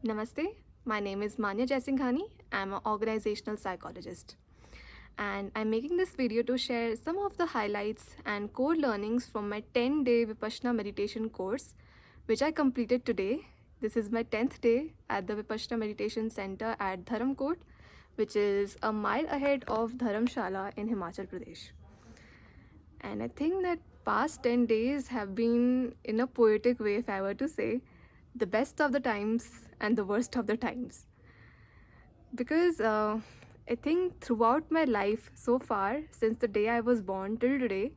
Namaste, my name is Manya Jaisinghani. I'm an organizational psychologist. And I'm making this video to share some of the highlights and core learnings from my 10-day Vipassana meditation course, which I completed today. This is my 10th day at the Vipassana Meditation Center at Dharamkot, which is a mile ahead of Dharamshala in Himachal Pradesh. And I think that past 10 days have been, in a poetic way, if I were to say, the best of the times and the worst of the times. Because I think throughout my life so far, since the day I was born till today,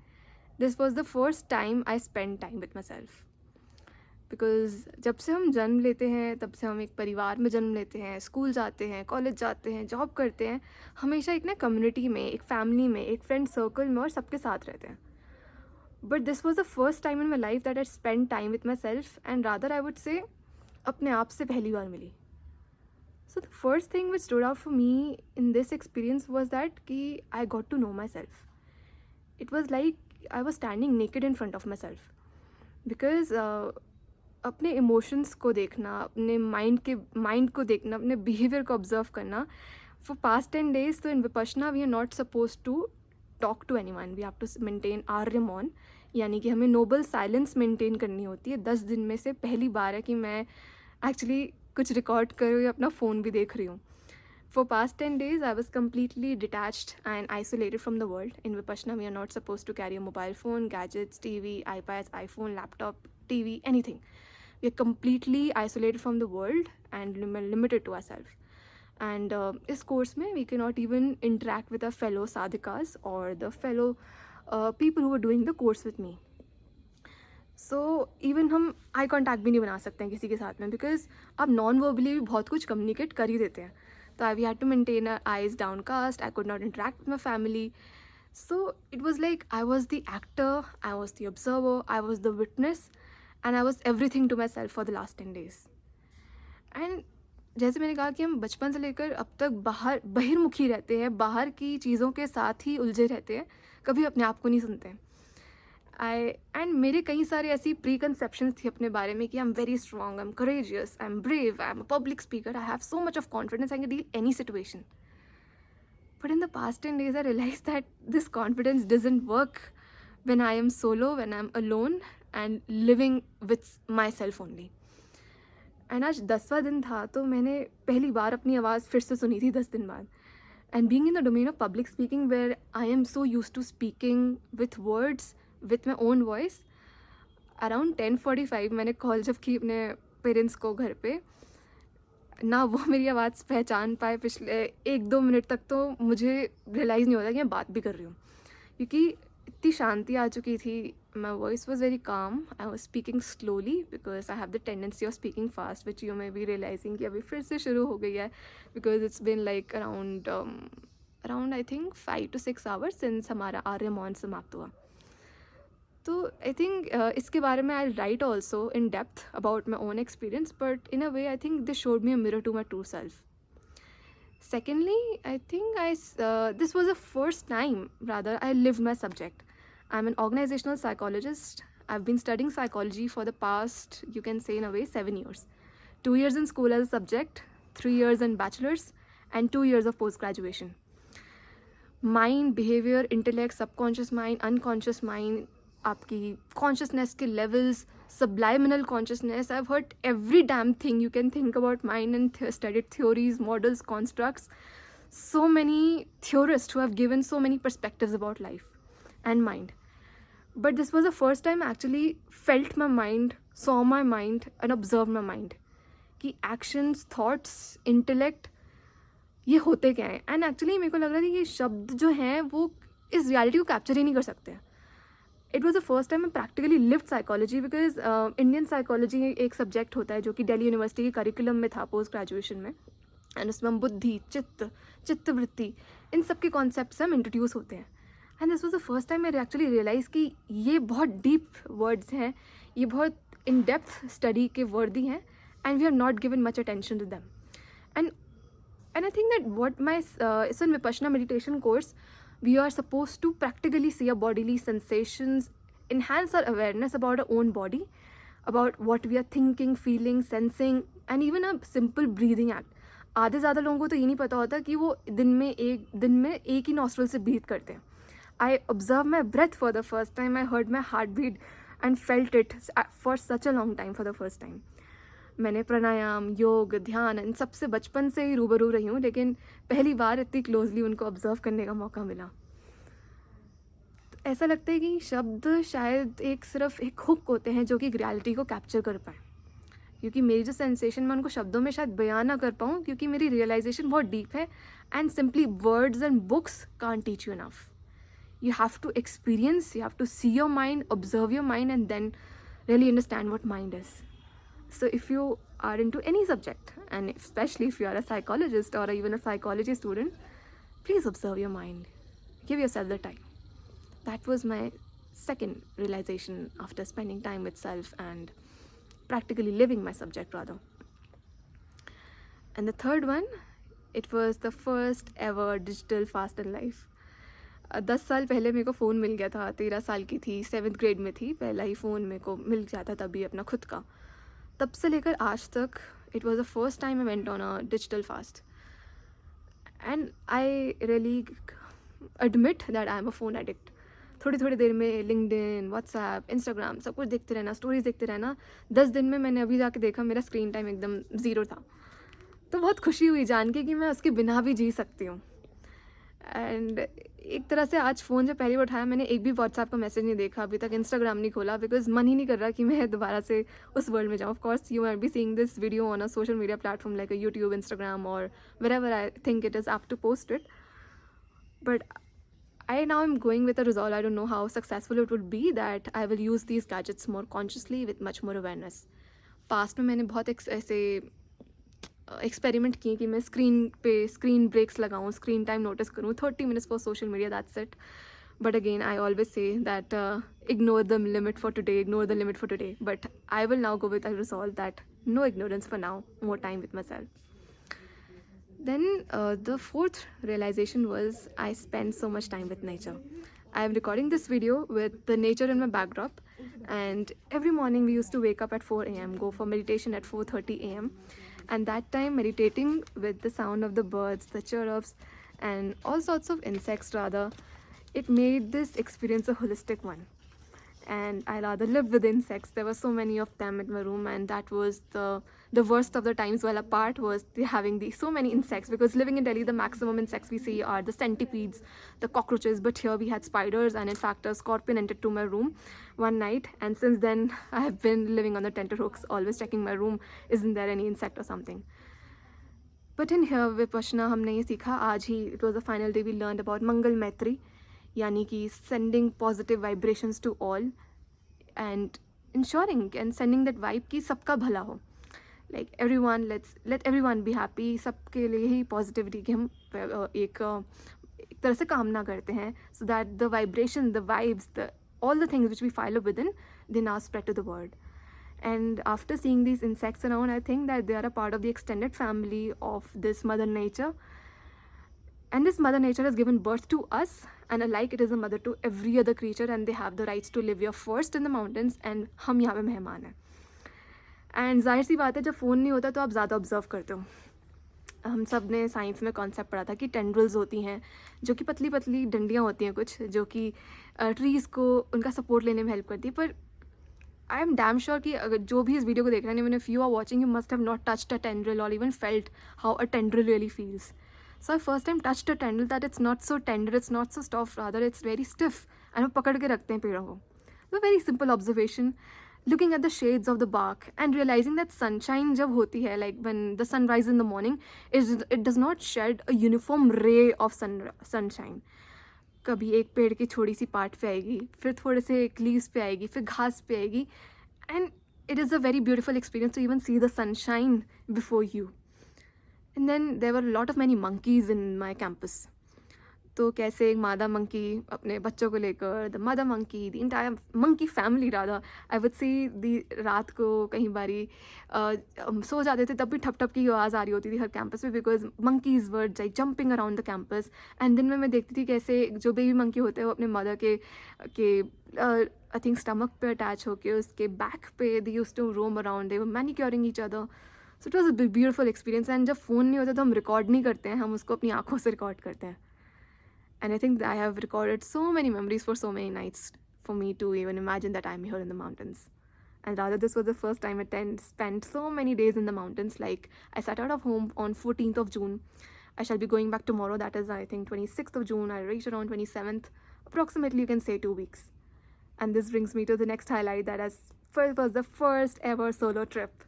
this was the first time I spent time with myself. Because जब से हम जन्म लेते हैं तब से हम एक परिवार में जन्म लेते हैं, स्कूल जाते हैं, कॉलेज जाते हैं, जॉब करते हैं, हमेशा एक ना कम्युनिटी में, एक फैमिली में, एक फ्रेंड सर्कल में और सबके साथ रहते हैं. But this was the first time in my life that I spend time with myself and rather I would say अपने आप से पहली बार मिली. So the first thing which stood out for me in this experience was that कि I got to know myself. It was like I was standing naked in front of myself. Because अपने emotions को देखना, अपने mind को देखना, अपने behaviour को observe करना. फॉर पास्ट 10 days तो in Vipassana we are not suppose to talk to anyone, we have to maintain our रिमॉन, यानी कि हमें नोबल साइलेंस मेंटेन करनी होती है. 10 दिन में से पहली बार है कि मैं एक्चुअली कुछ रिकॉर्ड कर रही हूँ या अपना फ़ोन भी देख रही हूँ. For past 10 days, I was completely detached and isolated from the world. In Vipassana, we are not supposed to carry a mobile phone, gadgets, TV, iPads, iPhone, laptop, TV, anything. We are completely isolated from the world and limited to ourselves. And इस course में we cannot even interact with our fellow sadhikas or the fellow people who were doing the course with me. So even हम eye contact भी नहीं बना सकते हैं किसी के साथ में, बिकॉज आप नॉन वर्बली भी बहुत कुछ कम्युनिकेट कर ही देते हैं. तो I we had to maintain eyes downcast, I could not interact with my family. So it was like I was the actor, I was the observer, I was the witness and I was everything to myself for the last 10 days. And जैसे मैंने कहा कि हम बचपन से लेकर अब तक बहिर्मुखी रहते हैं, बाहर की चीज़ों के साथ ही उलझे रहते हैं, कभी अपने आप को नहीं सुनते. एंड मेरे कई सारे ऐसी प्री कंसेप्शंस थी अपने बारे में कि I am very strong, I am courageous, I am brave, I am a public speaker, I have so much of confidence, I can deal any situation. But in the past 10 days I realized that this confidence doesn't work when I am solo, when I am alone and living with myself only. And आज 10वां दिन था तो मैंने पहली बार अपनी आवाज़ फिर से सुनी थी 10 दिन बाद. And being in the domain of public speaking where I am so used to speaking with words with my own voice, around 10:45 मैंने कॉल जब की अपने पेरेंट्स को घर पे, ना वो मेरी आवाज़ पहचान पाए. पिछले 1-2 मिनट तक तो मुझे रियलाइज़ नहीं होता कि मैं बात भी कर रही हूँ, क्योंकि इतनी शांति आ चुकी थी. My voice was very calm, I was speaking slowly because I have the tendency of speaking fast, which you may be realizing कि अभी फिर से शुरू हो गई है, because it's been like around I think 5 to 6 hours since हमारा आर्य मौन समाप्त हुआ. तो आई थिंक इसके बारे में I write also in depth about my own experience, but in a way I think this showed me a mirror to my true self. Secondly, I think this was the first time, rather, I lived my subject. I'm an organizational psychologist. I've been studying psychology for the past, you can say in a way, 7 years. 2 years in school as a subject, 3 years in bachelor's, and 2 years of post-graduation. Mind, behavior, intellect, subconscious mind, unconscious mind, आपकी consciousness के levels, subliminal consciousness. I've heard every damn thing you can think about mind and studied theories, models, constructs. So many theorists who have given so many perspectives about life and mind. But this was the first time I actually felt my mind, saw my mind and observed my mind. कि actions, thoughts, intellect ये होते क्या हैं. And actually मेरे को लग रहा था कि ये शब्द जो हैं वो इस रियलिटी को कैप्चर ही नहीं कर सकते. It was the first time I practically lived psychology, because Indian psychology एक सब्जेक्ट होता है जो कि दिल्ली यूनिवर्सिटी के करिकुलम में था पोस्ट ग्रेजुएशन में, एंड उसमें हम बुद्धि, चित्तवृत्ति, इन सब के कॉन्सेप्ट से हम इंट्रोड्यूस होते हैं. And this was the first time I actually realize कि ये बहुत डीप वर्ड्स हैं, ये बहुत इन डेप्थ स्टडी के वर्दी हैं, and we have not given much attention to them. And I think that what my it's in Vipassana meditation course, we are supposed to practically see our bodily sensations, enhance our awareness about our own body, about what we are thinking, feeling, sensing, and even a simple breathing act, आधे ज़्यादा लोगों को तो ये नहीं पता होता कि वो दिन में एक ही नॉस्ट्रल से ब्रीथ करते हैं. I observed my breath for the first time. I heard my heartbeat and felt it for such a long time for the first time. मैंने प्राणायाम, योग, ध्यान इन सबसे बचपन से ही रूबरू रही हूँ, लेकिन पहली बार इतनी क्लोजली उनको ऑब्जर्व करने का मौका मिला. तो ऐसा लगता है कि शब्द शायद सिर्फ एक हुक होते हैं जो कि रियलिटी को कैप्चर कर पाए, क्योंकि मेरी जो सेंसेशन मैं उनको शब्दों में शायद बयान ना कर पाऊँ, क्योंकि मेरी रियलाइजेशन बहुत डीप है and simply words and books can't teach you enough. You have to experience, you have to see your mind, observe your mind, and then really understand what mind is. So if you are into any subject, and especially if you are a psychologist or even a psychology student, please observe your mind. Give yourself the time. That was my second realization after spending time with self and practically living my subject rather. And the third one, it was the first ever digital fast in life. 10 साल पहले मेरे को phone मिल गया था. 13 साल की थी, 7th grade में थी. पहला ही फ़ोन मेरे को मिल जाता तभी अपना खुद का. तब से लेकर आज तक it was the first time I went on a digital fast, and I really admit that I am a phone addict. थोड़ी देर में लिंक्डइन, व्हाट्सएप, इंस्टाग्राम सब कुछ देखते रहना, स्टोरीज देखते रहना. 10 दिन में मैंने अभी जाके देखा मेरा स्क्रीन टाइम एकदम ज़ीरो था. तो बहुत खुशी हुई जान के कि मैं उसके बिना भी जी सकती हूँ. एंड एक तरह से आज फ़ोन जब पहली बार उठाया, मैंने एक भी व्हाट्सएप का मैसेज नहीं देखा अभी तक, इंस्टाग्राम नहीं खोला, बिकॉज मन ही नहीं कर रहा कि मैं दोबारा से उस वर्ल्ड में जाऊँ. Of course you R be seeing this video on a social media platform like YouTube, Instagram और wherever I think it is apt to post it. But I now am going with a resolve. I don't know how successful it would be, that I will use these gadgets more consciously with much more awareness. Past में मैंने बहुत ऐसे experiment किए कि मैं screen breaks लगाऊँ, screen time notice करूँ, 30 minutes for social media, that's it. But again, I always say that ignore the limit for today. But I will now go with a resolve that no ignorance for now, more time with myself. Then the fourth realization was I spend so much time with nature. I am recording this video with the nature in my backdrop, and every morning we used to wake up at 4 a.m., go for meditation at 4:30 a.m. And that time meditating with the sound of the birds, the chirrups, and all sorts of insects rather, it made this experience a holistic one. And I rather lived with insects. There were so many of them in my room, and that was the worst of the times while apart, was having so many insects, because living in Delhi the maximum insects we see are the centipedes, the cockroaches, but here we had spiders, and in fact a scorpion entered to my room one night, and since then I have been living on the tenterhooks, always checking my room, isn't there any insect or something. But in here Vipassana हमने ये सीखा आज ही, it was the final day, we learned about Mangal Maitri, यानी कि sending positive vibrations to all and ensuring and sending that vibe कि सबका भला हो, like everyone, let everyone be happy. सबके लिए ही positivity की हम एक तरह से कामना करते हैं, so that the vibration, the vibes, all the things which we follow within, they now spread to the world. And after seeing these insects around, I think that they are a part of the extended family of this Mother Nature. And this Mother Nature has given birth to us, and alike it is a mother to every other creature, and they have the rights to live here first in the mountains, and हम यहाँ पे मेहमान हैं. And जाहिर सी बात है, जब phone नहीं होता तो आप ज़्यादा ऑब्जर्व करते हो. हम सब ने साइंस में कॉन्सेप्ट पढ़ा था कि टेंड्रिल्स होती हैं, जो कि पतली पतली डंडियाँ होती हैं कुछ, जो कि ट्रीज़ को उनका सपोर्ट लेने में हेल्प करती है. पर आई एम डैम श्योर कि अगर जो भी इस वीडियो को देख रहे हैं, even if you are watching, you must have not touched a tendril और even felt how a tendril really feels. So I first time touched a tendril, that it's not so tender, it's not so soft, rather it's very stiff, and वो पकड़ के रखते हैं पेड़ों को. So very simple observation, looking at the shades of the bark and realizing that sunshine जब होती है, like when the sun rises in the morning, it does not shed a uniform ray of sunshine. कभी एक पेड़ की छोटी C part पे आएगी, फिर थोड़े से एक लीव्स पे आएगी, फिर घास पे आएगी, and it is a very beautiful experience to even see the sunshine before you. And then there were a lot of many monkeys in my campus. तो कैसे एक मादा मंकी अपने बच्चों को लेकर, the mother monkey, the entire monkey family rather, I would see the, रात को कहीं बारी सो जाते थे तब भी ठप ठप की आवाज़ आ रही होती थी हर कैंपस में, because monkeys were like jumping around the campus. And दिन में मैं देखती थी कैसे जो बेबी मंकी होते हैं वो अपने मदर के आई थिंक स्टमक पे अटैच होके उसके बैक पे they used to roam around, they were manicuring each other. So it was a beautiful experience. And जब फ़ोन नहीं होता तो हम रिकॉर्ड नहीं करते हैं, हम उसको अपनी आँखों से रिकॉर्ड करते हैं. And I think I have recorded so many memories for so many nights for me to even imagine that I'm here in the mountains. And rather, this was the first time I spent so many days in the mountains. Like, I set out of home on 14th of June. I shall be going back tomorrow. That is, I think, 26th of June. I'll reach around 27th. Approximately, you can say 2 weeks. And this brings me to the next highlight, that was the first ever solo trip.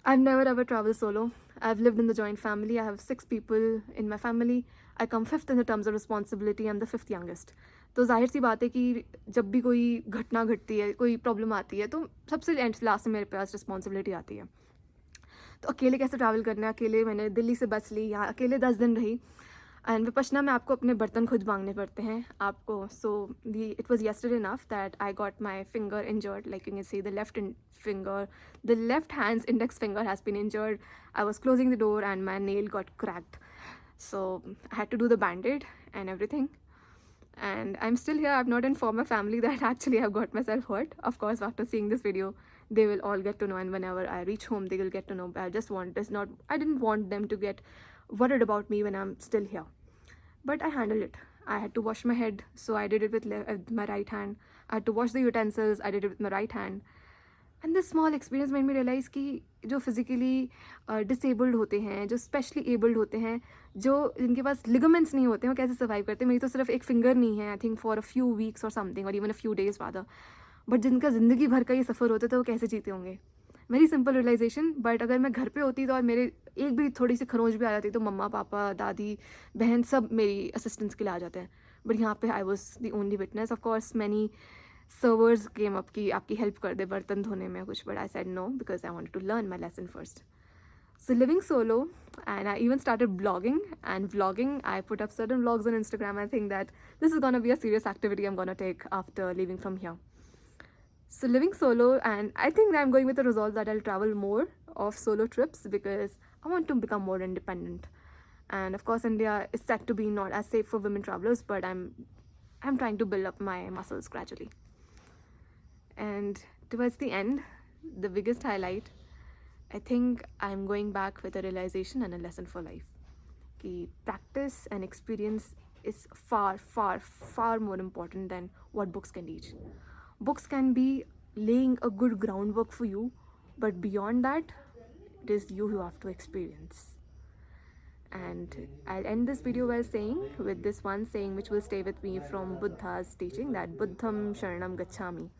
I've never ever traveled solo. I've lived in the joint family. I have 6 people in my family. I come fifth in the terms of responsibility. I'm the fifth youngest. तो जाहिर सी बात है कि जब भी कोई घटना घटती है, कोई प्रॉब्लम आती है, तो सबसे लास्ट में मेरे पास रिस्पॉन्सिबिलिटी आती है. तो अकेले कैसे ट्रैवल करना है. अकेले मैंने दिल्ली से बस ली, यहाँ अकेले 10 दिन रही. एंड विपश्यना में आपको अपने बर्तन खुद मांगने पड़ते हैं आपको. सो it was yesterday enough that I got my finger injured. Like you can see the left finger, the left hand's index finger has been injured. I was closing the door and my nail got cracked. So I had to do the band-aid and everything. And I'm still here. I've not informed my family that actually I've got myself hurt. Of course, after seeing this video, they will all get to know. And whenever I reach home, they will get to know. I didn't want them to get worried about me when I'm still here. But I handled it. I had to wash my head, so I did it with my right hand. I had to wash the utensils. I did it with my right hand. And this small experience made me realize कि जो physically disabled होते हैं, जो specially abled होते हैं, जो जिनके पास ligaments नहीं होते हैं, वो कैसे सर्वाइव करते हैं. मेरी तो सिर्फ एक फिंगर नहीं है, I think for a few weeks और समथिंग, और even a few days rather. But जिनका ज़िंदगी भर का ये सफ़र होता है, तो वो कैसे जीते होंगे. Very simple realisation. बट अगर मैं घर पे होती तो और मेरे एक भी थोड़ी सी खरोंच भी आ जाती, तो मम्मा पापा दादी बहन सब मेरी असिस्टेंस के लिए आ जाते हैं. बट यहाँ पे I was the only witness. Of course many servers came up कि आपकी हेल्प कर दे बर्तन धोने में कुछ, but I said no because I wanted to learn my lesson first. So living solo, and I even started blogging. And vlogging, I put up certain vlogs on Instagram. I think that this is going to be a serious activity I'm going to take after leaving from here. So living solo, and I think that I'm going with the resolve that I'll travel more of solo trips because I want to become more independent. And of course, India is said to be not as safe for women travelers, but I'm trying to build up my muscles gradually. And towards the end, the biggest highlight, I think I'm going back with a realization and a lesson for life. Ki practice and experience is far, far, far more important than what books can teach. Books can be laying a good groundwork for you, but beyond that, it is you who have to experience. And I'll end this video by saying, with this one saying which will stay with me from Buddha's teaching, that Buddham Sharanam Gacchami.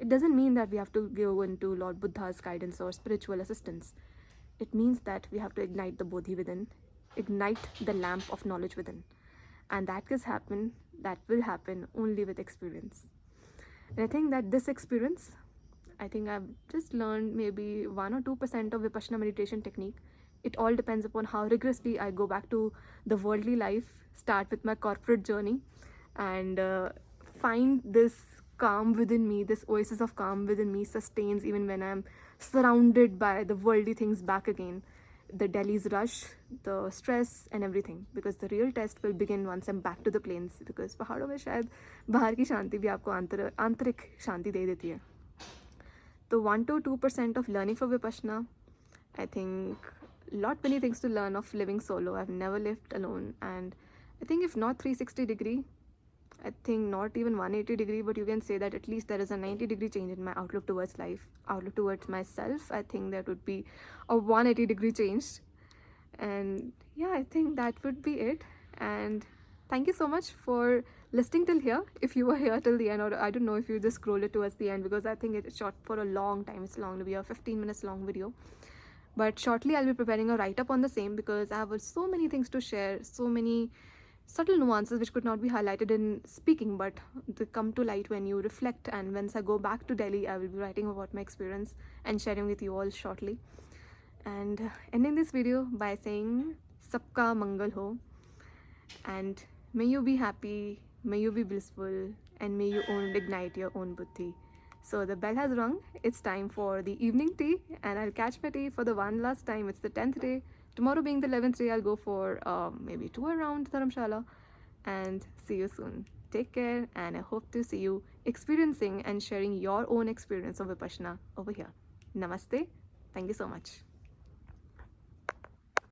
It doesn't mean that we have to go into Lord Buddha's guidance or spiritual assistance. It means that we have to ignite the bodhi within, ignite the lamp of knowledge within. And that will happen only with experience. And I think that this experience, I think I've just learned maybe 1 or 2% of Vipassana meditation technique. It all depends upon how rigorously I go back to the worldly life, start with my corporate journey, and find this calm within me, this oasis of calm within me sustains even when I'm surrounded by the worldly things back again. The Delhi's rush, the stress and everything. Because the real test will begin once I'm back to the plains. Because पहाड़ों में शायद बाहर की शांति भी आपको आंतरिक शांति दे देती है. तो 1 to 2% of learning for Vipassana, I think lot many things to learn of living solo. I've never lived alone, and I think if not 360 degree, I think not even 180 degree, but you can say that at least there is a 90-degree change in my outlook towards life, outlook towards myself. I think that would be a 180-degree change. And yeah, I think that would be it. And thank you so much for listening till here. If you were here till the end, or I don't know if you just scrolled it towards the end, because I think it's short for a long time. It's long to be a 15 minutes long video. But shortly I'll be preparing a write-up on the same, because I have so many things to share, so many subtle nuances which could not be highlighted in speaking, but they come to light when you reflect. And once I go back to Delhi, I will be writing about my experience and sharing with you all shortly. And ending this video by saying sabka mangal ho, and may you be happy, may you be blissful, and may you ignite your own buddhi. So the bell has rung. It's time for the evening tea, and I'll catch my tea for the one last time. It's the 10th day. Tomorrow being the 11th day, I'll go for maybe a tour around Dharamshala. And see you soon. Take care, and I hope to see you experiencing and sharing your own experience of Vipassana over here. Namaste. Thank you so much.